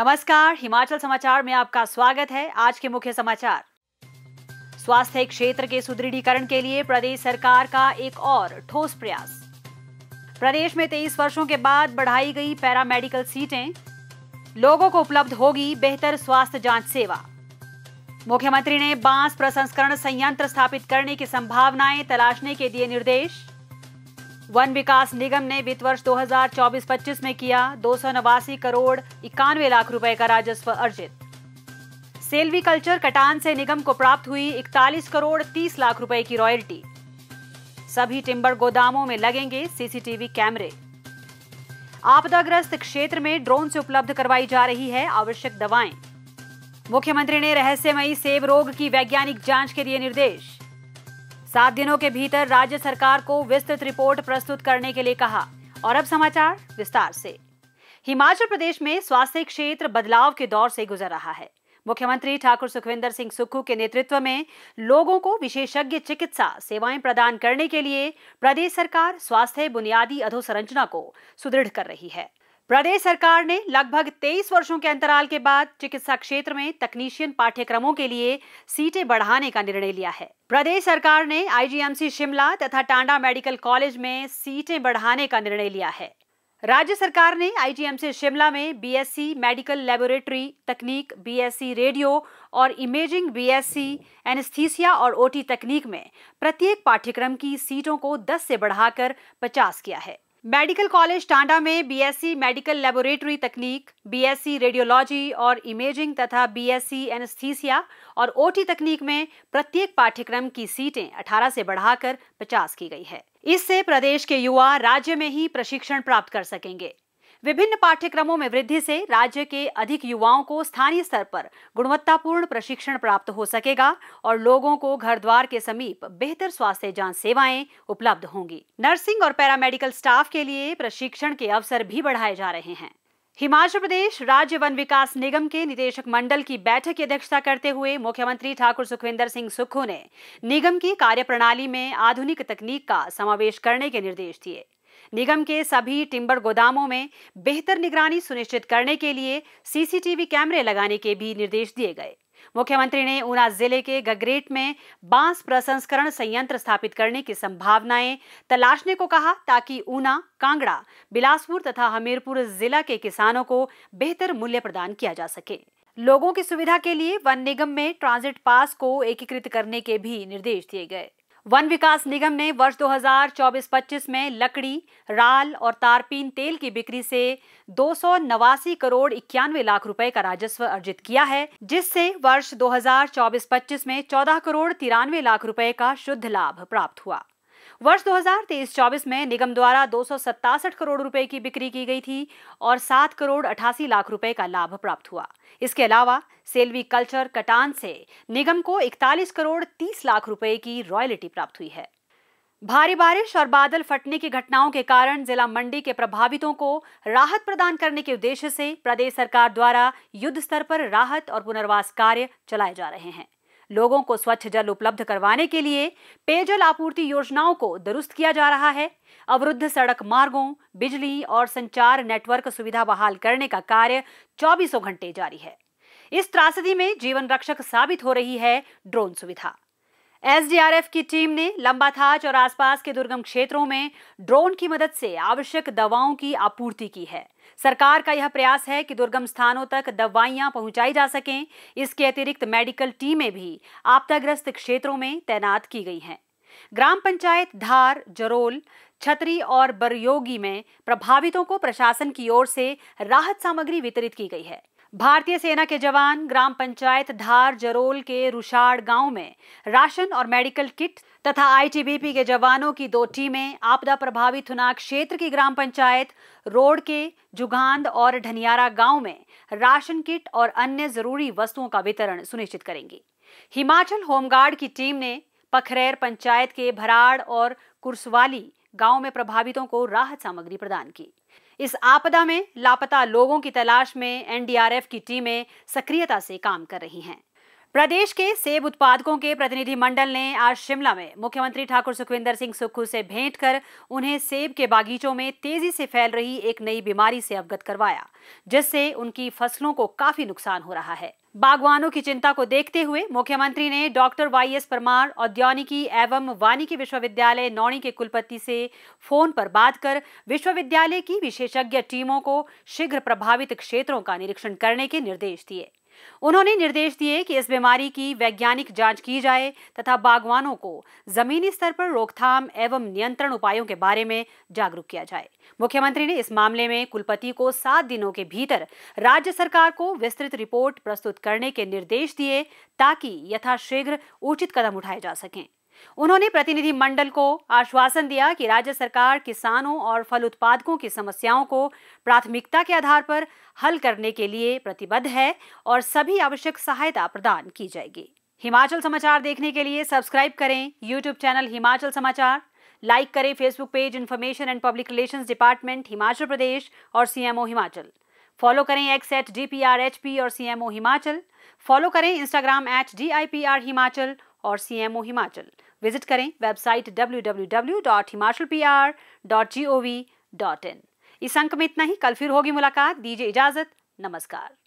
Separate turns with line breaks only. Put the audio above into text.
नमस्कार, हिमाचल समाचार में आपका स्वागत है। आज के मुख्य समाचार। स्वास्थ्य क्षेत्र के सुदृढ़ीकरण के लिए प्रदेश सरकार का एक और ठोस प्रयास। प्रदेश में 23 वर्षों के बाद बढ़ाई गई पैरामेडिकल सीटें, लोगों को उपलब्ध होगी बेहतर स्वास्थ्य जांच सेवा। मुख्यमंत्री ने बांस प्रसंस्करण संयंत्र स्थापित करने की संभावनाएं तलाशने के दिए निर्देश। वन विकास निगम ने वित्त वर्ष 2024-25 में किया 289 करोड़ 91 लाख रुपए का राजस्व अर्जित। सेल्वीकल्चर कटान से निगम को प्राप्त हुई 41 करोड़ 30 लाख रुपए की रॉयल्टी। सभी टिम्बर गोदामों में लगेंगे सीसीटीवी कैमरे। आपदाग्रस्त क्षेत्र में ड्रोन से उपलब्ध करवाई जा रही है आवश्यक दवाएं। मुख्यमंत्री ने रहस्यमयी सेब रोग की वैज्ञानिक जांच के दिए निर्देश। 7 दिनों के भीतर राज्य सरकार को विस्तृत रिपोर्ट प्रस्तुत करने के लिए कहा। और अब समाचार विस्तार से। हिमाचल प्रदेश में स्वास्थ्य क्षेत्र बदलाव के दौर से गुजर रहा है। मुख्यमंत्री ठाकुर सुखविंदर सिंह सुक्खू के नेतृत्व में लोगों को विशेषज्ञ चिकित्सा सेवाएं प्रदान करने के लिए प्रदेश सरकार स्वास्थ्य बुनियादी अधोसंरचना को सुदृढ़ कर रही है। प्रदेश सरकार ने लगभग 23 वर्षों के अंतराल के बाद चिकित्सा क्षेत्र में तकनीशियन पाठ्यक्रमों के लिए सीटें बढ़ाने का निर्णय लिया है। प्रदेश सरकार ने आईजीएमसी शिमला तथा टांडा मेडिकल कॉलेज में सीटें बढ़ाने का निर्णय लिया है। राज्य सरकार ने आईजीएमसी शिमला में बीएससी मेडिकल लेबोरेटरी तकनीक, बीएससी रेडियो और इमेजिंग, बीएससी एनेस्थीसिया और ओटी तकनीक में प्रत्येक पाठ्यक्रम की सीटों को 10 से बढ़ाकर 50 किया है। मेडिकल कॉलेज टांडा में बीएससी मेडिकल लेबोरेटरी तकनीक, बीएससी रेडियोलॉजी और इमेजिंग तथा बीएससी एनेस्थीसिया और ओटी तकनीक में प्रत्येक पाठ्यक्रम की सीटें 18 से बढ़ाकर 50 की गई है। इससे प्रदेश के युवा राज्य में ही प्रशिक्षण प्राप्त कर सकेंगे। विभिन्न पाठ्यक्रमों में वृद्धि से राज्य के अधिक युवाओं को स्थानीय स्तर पर गुणवत्तापूर्ण प्रशिक्षण प्राप्त हो सकेगा और लोगों को घर द्वार के समीप बेहतर स्वास्थ्य जांच सेवाएं उपलब्ध होंगी। नर्सिंग और पैरामेडिकल स्टाफ के लिए प्रशिक्षण के अवसर भी बढ़ाए जा रहे हैं। हिमाचल प्रदेश राज्य वन विकास निगम के निदेशक मंडल की बैठक की अध्यक्षता करते हुए मुख्यमंत्री ठाकुर सुखविंदर सिंह सुक्खू ने निगम की कार्यप्रणाली में आधुनिक तकनीक का समावेश करने के निर्देश दिए। निगम के सभी टिम्बर गोदामों में बेहतर निगरानी सुनिश्चित करने के लिए सीसीटीवी कैमरे लगाने के भी निर्देश दिए गए। मुख्यमंत्री ने ऊना जिले के गगरेट में बांस प्रसंस्करण संयंत्र स्थापित करने की संभावनाएं तलाशने को कहा, ताकि ऊना, कांगड़ा, बिलासपुर तथा हमीरपुर जिला के किसानों को बेहतर मूल्य प्रदान किया जा सके। लोगों की सुविधा के लिए वन निगम में ट्रांजिट पास को एकीकृत करने के भी निर्देश दिए गए। वन विकास निगम ने वर्ष 2024-25 में लकड़ी, राल और तारपीन तेल की बिक्री से 289 करोड़ 91 लाख रुपए का राजस्व अर्जित किया है, जिससे वर्ष 2024-25 में 14 करोड़ 93 लाख रुपए का शुद्ध लाभ प्राप्त हुआ। वर्ष 2023-24 में निगम द्वारा 267 करोड़ रुपए की बिक्री की गई थी और 7 करोड़ 88 लाख रुपए का लाभ प्राप्त हुआ। इसके अलावा सेल्वीकल्चर कटान से निगम को 41 करोड़ 30 लाख रुपए की रॉयल्टी प्राप्त हुई है। भारी बारिश और बादल फटने की घटनाओं के कारण जिला मंडी के प्रभावितों को राहत प्रदान करने के उद्देश्य से प्रदेश सरकार द्वारा युद्ध स्तर पर राहत और पुनर्वास कार्य चलाए जा रहे हैं। लोगों को स्वच्छ जल उपलब्ध करवाने के लिए पेयजल आपूर्ति योजनाओं को दुरुस्त किया जा रहा है। अवरुद्ध सड़क मार्गों, बिजली और संचार नेटवर्क सुविधा बहाल करने का कार्य 24 घंटे जारी है। इस त्रासदी में जीवन रक्षक साबित हो रही है ड्रोन सुविधा। एसडीआरएफ की टीम ने लंबाथाच और आसपास के दुर्गम क्षेत्रों में ड्रोन की मदद से आवश्यक दवाओं की आपूर्ति की है। सरकार का यह प्रयास है कि दुर्गम स्थानों तक दवाइयां पहुंचाई जा सकें। इसके अतिरिक्त मेडिकल टीमें भी आपदाग्रस्त क्षेत्रों में तैनात की गई हैं। ग्राम पंचायत धार, जरोल, छतरी और बरयोगी में प्रभावितों को प्रशासन की ओर से राहत सामग्री वितरित की गई है। भारतीय सेना के जवान ग्राम पंचायत धार जरोल के रुशाड़ गांव में राशन और मेडिकल किट तथा आईटीबीपी के जवानों की 2 टीमें आपदा प्रभावित थुनाग क्षेत्र की ग्राम पंचायत रोड के जुगांद और ढनियारा गांव में राशन किट और अन्य जरूरी वस्तुओं का वितरण सुनिश्चित करेंगी। हिमाचल होमगार्ड की टीम ने पखरैर पंचायत के भराड़ और कुरसवाली गांव में प्रभावितों को राहत सामग्री प्रदान की। इस आपदा में लापता लोगों की तलाश में एनडीआरएफ की टीमें सक्रियता से काम कर रही हैं। प्रदेश के सेब उत्पादकों के प्रतिनिधि मंडल ने आज शिमला में मुख्यमंत्री ठाकुर सुखविंदर सिंह सुक्खू से भेंट कर उन्हें सेब के बागीचों में तेजी से फैल रही एक नई बीमारी से अवगत करवाया, जिससे उनकी फसलों को काफी नुकसान हो रहा है। बागवानों की चिंता को देखते हुए मुख्यमंत्री ने डॉक्टर वाईएस परमार औद्यानिकी एवं वानिकी विश्वविद्यालय नौणी के कुलपति से फोन पर बात कर विश्वविद्यालय की विशेषज्ञ टीमों को शीघ्र प्रभावित क्षेत्रों का निरीक्षण करने के निर्देश दिए। उन्होंने निर्देश दिए कि इस बीमारी की वैज्ञानिक जांच की जाए तथा बागवानों को जमीनी स्तर पर रोकथाम एवं नियंत्रण उपायों के बारे में जागरूक किया जाए। मुख्यमंत्री ने इस मामले में कुलपति को 7 दिनों के भीतर राज्य सरकार को विस्तृत रिपोर्ट प्रस्तुत करने के निर्देश दिए ताकि यथाशीघ्र उचित कदम उठाए जा सकें। उन्होंने प्रतिनिधि मंडल को आश्वासन दिया कि राज्य सरकार किसानों और फल उत्पादकों की समस्याओं को प्राथमिकता के आधार पर हल करने के लिए प्रतिबद्ध है और सभी आवश्यक सहायता प्रदान की जाएगी। हिमाचल समाचार देखने के लिए सब्सक्राइब करें यूट्यूब चैनल हिमाचल समाचार, लाइक करें Facebook page information and public relations department Himachal Pradesh और सीएमओ हिमाचल, फॉलो करें x@DPRHP और सीएमओ हिमाचल, फॉलो करें इंस्टाग्राम @DIPR हिमाचल और सीएमओ हिमाचल। विजिट करें वेबसाइट www.himachalpr.gov.in। इस अंक में इतना ही। कल फिर होगी मुलाकात। दीजिए इजाजत। नमस्कार।